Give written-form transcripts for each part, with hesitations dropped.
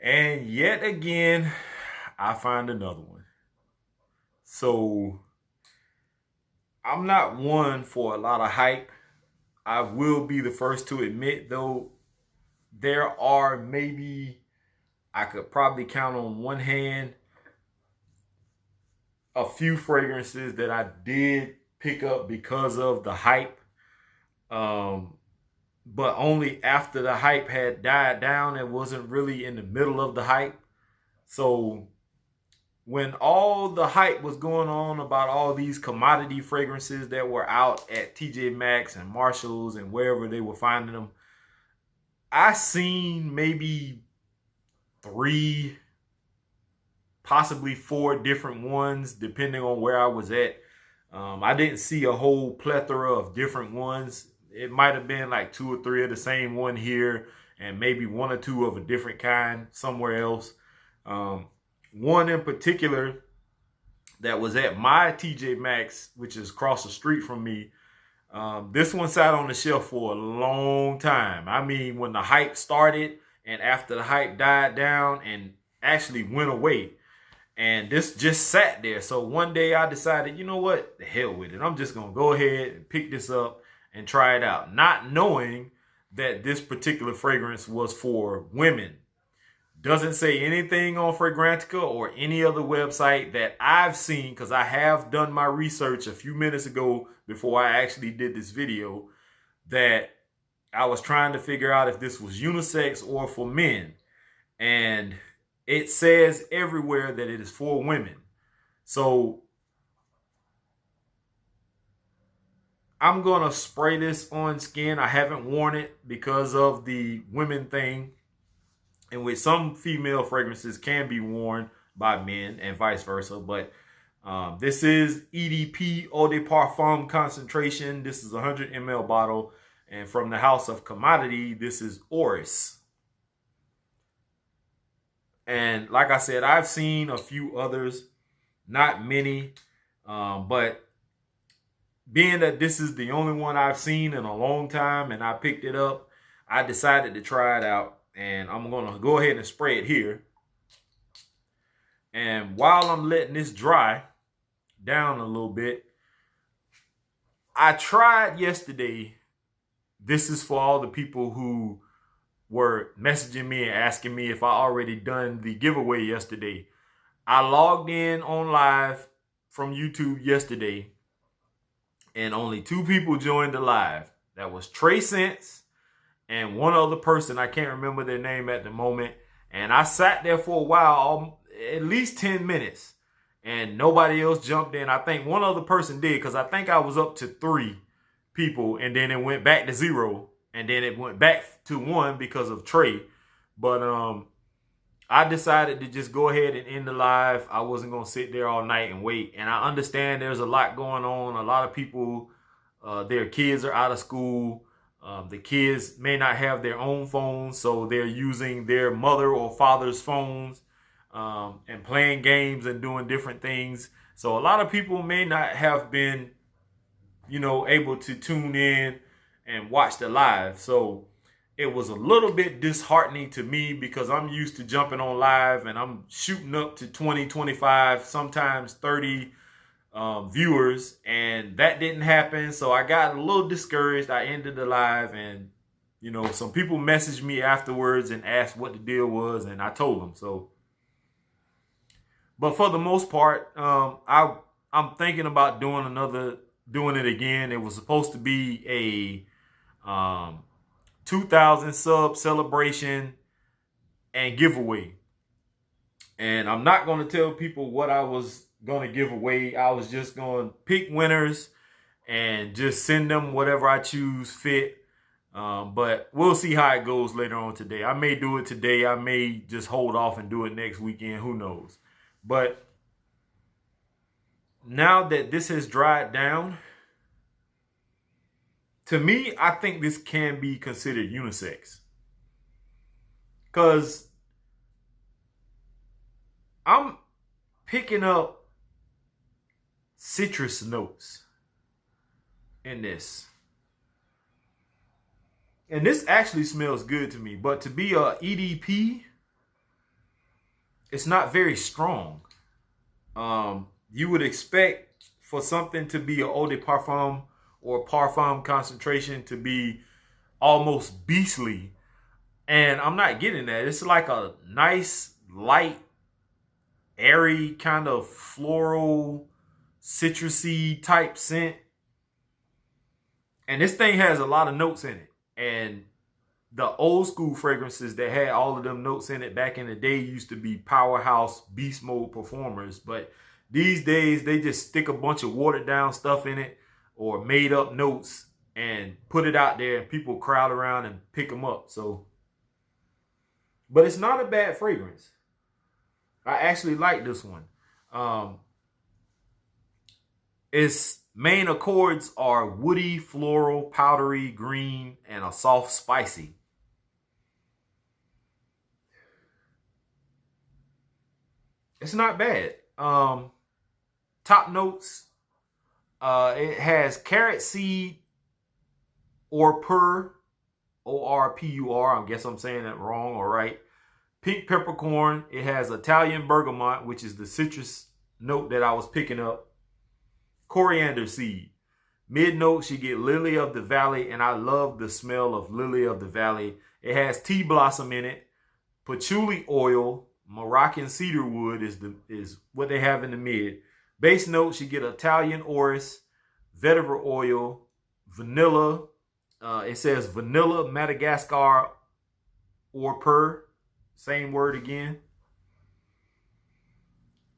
And yet again, I find another one. So I'm not one for a lot of hype. I will be the first to admit, though, there are maybe, I could probably count on one hand, a few fragrances that I did pick up because of the hype. Um, but only after the hype had died down. It wasn't really in the middle of the hype. So when all the hype was going on about all these commodity fragrances that were out at TJ Maxx and Marshalls and wherever they were finding them, I seen maybe 3, possibly 4 different ones, depending on where I was at. I didn't see a whole plethora of different ones. It might have been like 2 or 3 of the same one here, and maybe 1 or 2 of a different kind somewhere else. One in particular that was at my TJ Maxx, which is across the street from me. This one sat on the shelf for a long time. I mean, when the hype started and after the hype died down and actually went away. And this just sat there. So one day I decided, you know what? The hell with it. I'm just going to go ahead and pick this up and try it out. Not knowing that this particular fragrance was for women. Doesn't say anything on Fragrantica or any other website that I've seen, because I have done my research a few minutes ago before I actually did this video, that I was trying to figure out if this was unisex or for men. And it says everywhere that it is for women. So I'm going to spray this on skin. I haven't worn it because of the women thing. And with some female fragrances can be worn by men and vice versa. But this is EDP Eau de Parfum concentration. This is a 100 ml bottle. And from the house of Commodity, this is Orris. And like I said, I've seen a few others, not many. But being that this is the only one I've seen in a long time and I picked it up, I decided to try it out. And I'm going to go ahead and spray it here. And while I'm letting this dry down a little bit, I tried yesterday. This is for all the people who were messaging me and asking me if I already done the giveaway yesterday. I logged in on live from YouTube yesterday, and only 2 people joined the live. That was Trey Sense and one other person. I can't remember their name at the moment. And I sat there for a while, at least 10 minutes, and nobody else jumped in. I think one other person did, because I think I was up to 3 people, and then it went back to 0, and then it went back to 1 because of Trey. But I decided to just go ahead and end the live. I wasn't going to sit there all night and wait. And I understand there's a lot going on. A lot of people, their kids are out of school. The kids may not have their own phones, so they're using their mother or father's phones and playing games and doing different things. So a lot of people may not have been, able to tune in and watch the live. So it was a little bit disheartening to me, because I'm used to jumping on live and I'm shooting up to 20, 25, sometimes 30 viewers, and that didn't happen. So I got a little discouraged. I ended the live, and some people messaged me afterwards and asked what the deal was, and I told them. So, but for the most part, I'm thinking about doing it again. It was supposed to be a 2,000 sub celebration and giveaway, and I'm not going to tell people what I was going to give away. I was just going to pick winners and just send them whatever I choose fit. But we'll see how it goes later on today. I may do it today. I may just hold off and do it next weekend. Who knows? But now that this has dried down, to me, I think this can be considered unisex. Because I'm picking up citrus notes in this. And this actually smells good to me. But to be a EDP, it's not very strong. You would expect for something to be an eau de parfum or parfum concentration to be almost beastly. And I'm not getting that. It's like a nice, light, airy, kind of floral, citrusy type scent. And this thing has a lot of notes in it. And the old school fragrances that had all of them notes in it back in the day used to be powerhouse beast mode performers. But these days, they just stick a bunch of watered down stuff in it or made up notes and put it out there, and people crowd around and pick them up. So, but it's not a bad fragrance. I actually like this one. Its main accords are woody, floral, powdery, green, and a soft spicy. It's not bad. Top notes. It has carrot seed, orpur, O-R-P-U-R. I guess I'm saying that wrong or right. Pink peppercorn. It has Italian bergamot, which is the citrus note that I was picking up. Coriander seed. Mid notes, you get lily of the valley, and I love the smell of lily of the valley. It has tea blossom in it. Patchouli oil. Moroccan cedar wood is what they have in the mid. Base notes, you get Italian orris, vetiver oil, vanilla. It says vanilla, Madagascar, orpur. Same word again.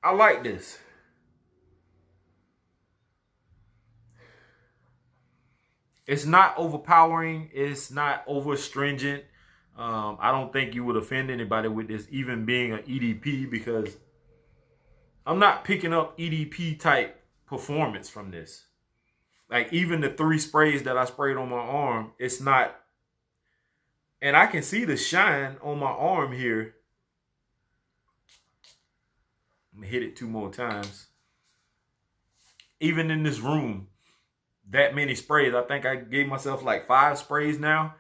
I like this. It's not overpowering. It's not over stringent. I don't think you would offend anybody with this even being an EDP, because I'm not picking up EDP type performance from this. Like even the 3 sprays that I sprayed on my arm, it's not. And I can see the shine on my arm here. I'm gonna hit it 2 more times. Even in this room, that many sprays. I think I gave myself like 5 sprays now.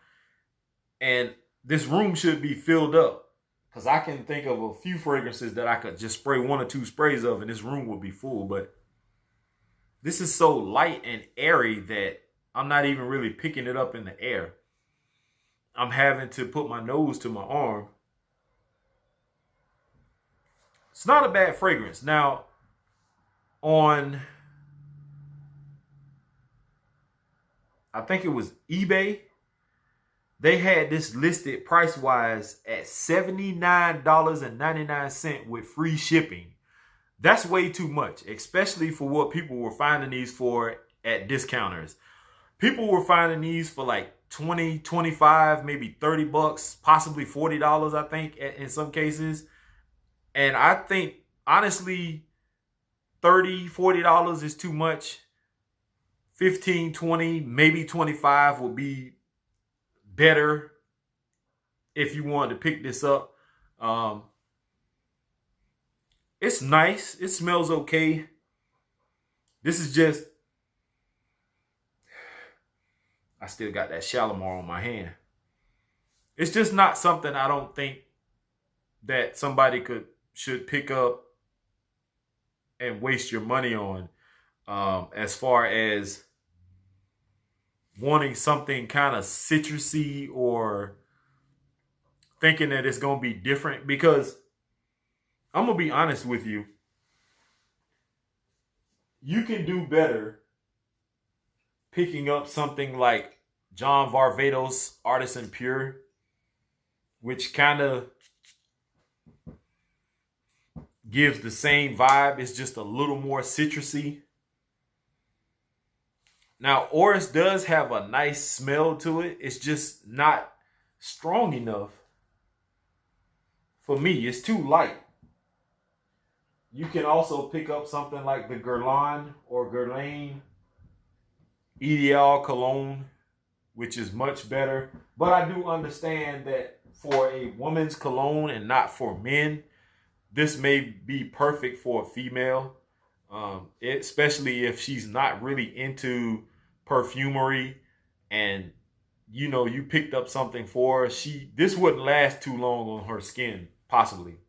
And this room should be filled up, because I can think of a few fragrances that I could just spray 1 or 2 sprays of and this room would be full. But this is so light and airy that I'm not even really picking it up in the air. I'm having to put my nose to my arm. It's not a bad fragrance. Now, on, I think it was eBay, they had this listed price-wise at $79.99 with free shipping. That's way too much, especially for what people were finding these for at discounters. People were finding these for like 20, 25, maybe 30 bucks, possibly $40, I think, in some cases. And I think, honestly, $30, $40 is too much. 15, 20, maybe 25 would be better if you wanted to pick this up. It's nice. It smells okay. This is just, I still got that Shalimar on my hand. It's just not something I don't think that somebody should pick up and waste your money on, as far as wanting something kind of citrusy or thinking that it's going to be different. Because I'm going to be honest with you, you can do better picking up something like John Varvatos Artisan Pure, which kind of gives the same vibe. It's just a little more citrusy. Now, Orris does have a nice smell to it. It's just not strong enough for me. It's too light. You can also pick up something like the Guerlain or Guerlain Ideal Cologne, which is much better. But I do understand that for a woman's cologne and not for men, this may be perfect for a female. Especially if she's not really into perfumery and you picked up something for her. This wouldn't last too long on her skin, possibly.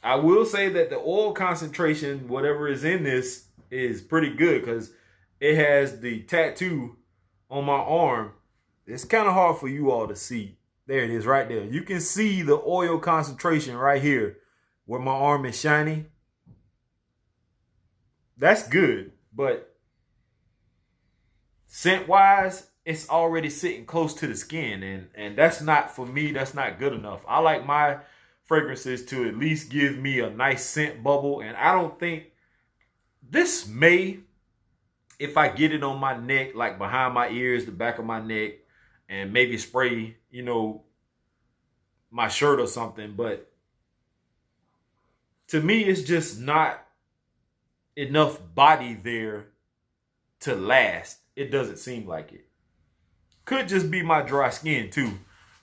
I will say that the oil concentration, whatever is in this, is pretty good because it has the tattoo on my arm. It's kind of hard for you all to see. There it is right there. You can see the oil concentration right here where my arm is shiny. That's good, but scent wise, it's already sitting close to the skin, and that's not, for me, that's not good enough. I like my fragrances to at least give me a nice scent bubble, and I don't think this may, if I get it on my neck, like behind my ears, the back of my neck, and maybe spray, you know, my shirt or something, but to me, it's just not enough body there to last. It doesn't seem like it. Could just be my dry skin too.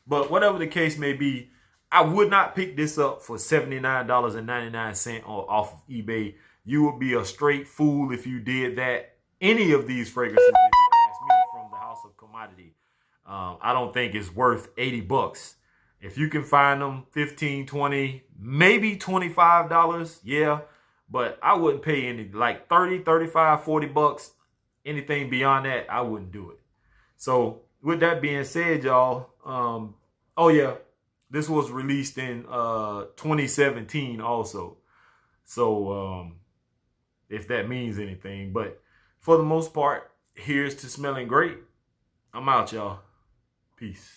But whatever the case may be, I would not pick this up for $79.99 off of eBay. You would be a straight fool if you did that. Any of these fragrances, if you ask me, from the House of Commodity, I don't think it's worth 80 bucks. If you can find them 15, 20, maybe $25, yeah. But I wouldn't pay any, like 30, 35, 40 bucks. Anything beyond that, I wouldn't do it. So with that being said, y'all, oh yeah, this was released in 2017 also. So if that means anything. But for the most part, here's to smelling great. I'm out, y'all. Peace.